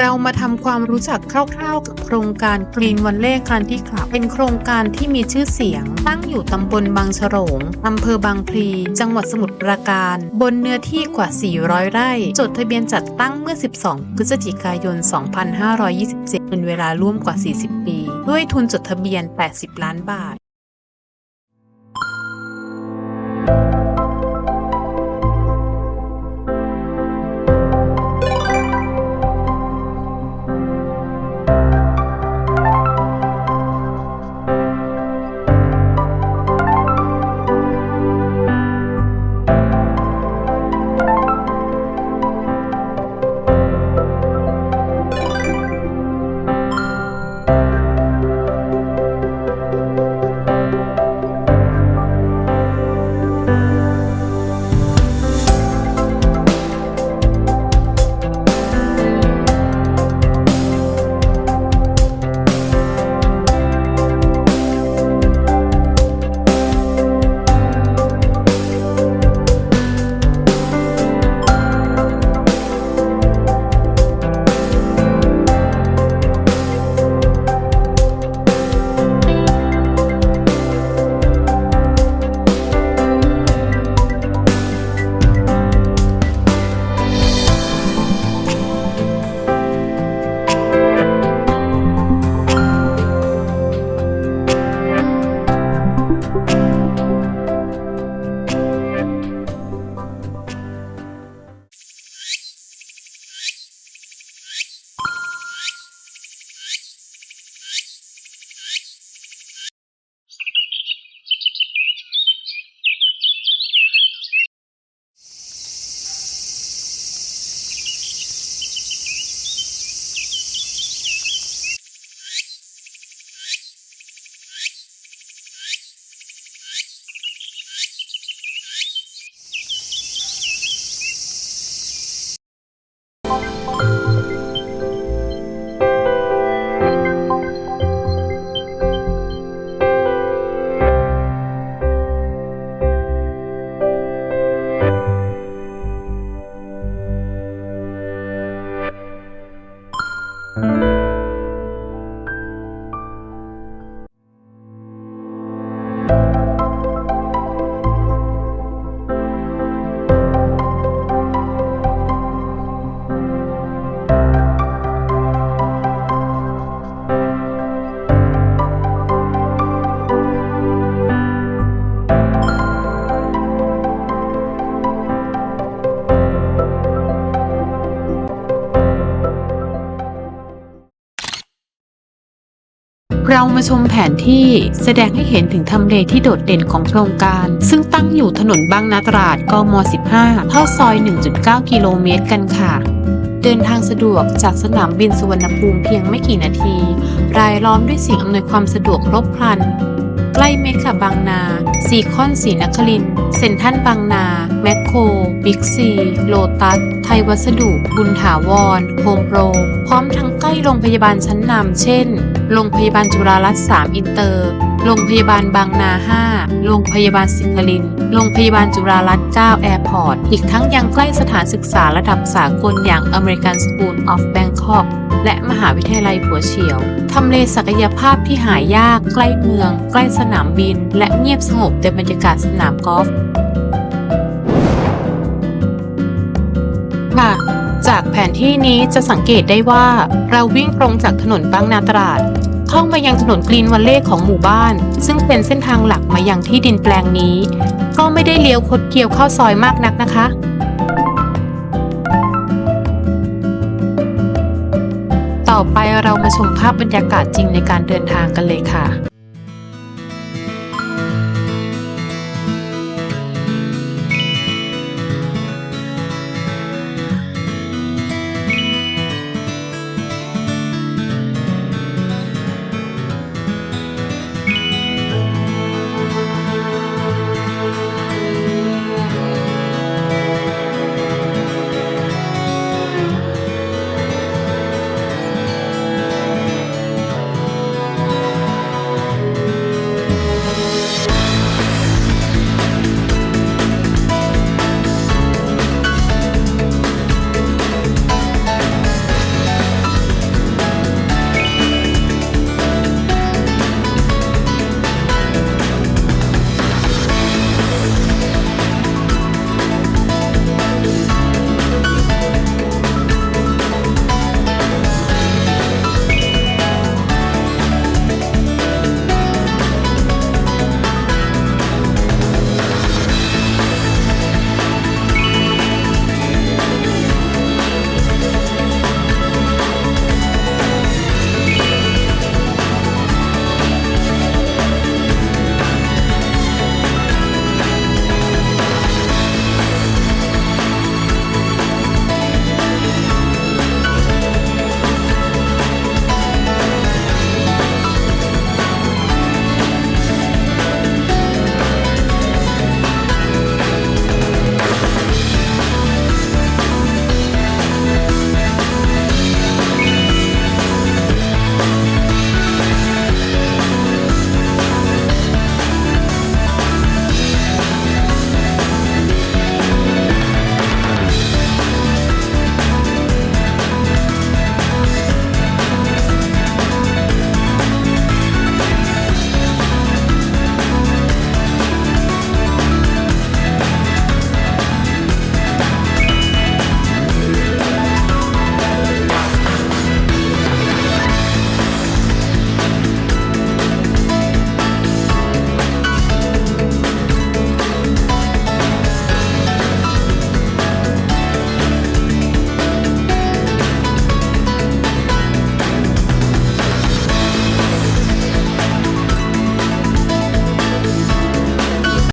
เรามาทำความรู้จักคร่าวๆกับโครงการกรีนวันเล่การที่คลับเป็นโครงการที่มีชื่อเสียงตั้งอยู่ตำบลบางฉลงอำเภอบางพลีจังหวัดสมุทรปราการบนเนื้อที่กว่า400 ไร่จดทะเบียนจัดตั้งเมื่อ12 พฤศจิกายน 2527เป็นเวลาร่วมกว่า40 ปีด้วยทุนจดทะเบียน80 ล้านบาทเรามาชมแผนที่แสดงให้เห็นถึงทำเลที่โดดเด่นของโครงการซึ่งตั้งอยู่ถนนบางนาตราดกม.15 เข้าซอย 1.9 กิโลเมตรกันค่ะเดินทางสะดวกจากสนามบินสุวรรณภูมิเพียงไม่กี่นาทีรายล้อมด้วยสิ่งอำนวยความสะดวกครบครันใกล้เมกะบางนาซีคอนศรีนครินทร์เซ็นทรัลบางนาแมคโครบิ๊กซีโลตัสไทยวัสดุบุญถาวรโฮมโปรพร้อมทั้งใกล้โรงพยาบาลชั้นนำเช่นโรงพยาบาลจุฬารัตน์3อินเตอร์โรงพยาบาลบางนา5โรงพยาบาลศิครินทร์โรงพยาบาลจุฬารัตน์9แอร์พอร์ตอีกทั้งยังใกล้สถานศึกษาระดับสากลอย่าง American School of Bangkok และมหาวิทยาลัยหัวเฉียวทำเลศักยภาพที่หายากใกล้เมืองใกล้สนามบินและเงียบสงบในบรรยากาศสนามกอล์ฟค่ะจากแผนที่นี้จะสังเกตได้ว่าเราวิ่งตรงจากถนนบางนาตราดเข้ามายังถนนกรีนวันเล่ของหมู่บ้านซึ่งเป็นเส้นทางหลักมายังที่ดินแปลงนี้ก็ไม่ได้เลี้ยวคดเคี้ยวเข้าซอยมากนักนะคะต่อไปเรามาชมภาพบรรยากาศจริงในการเดินทางกันเลยค่ะ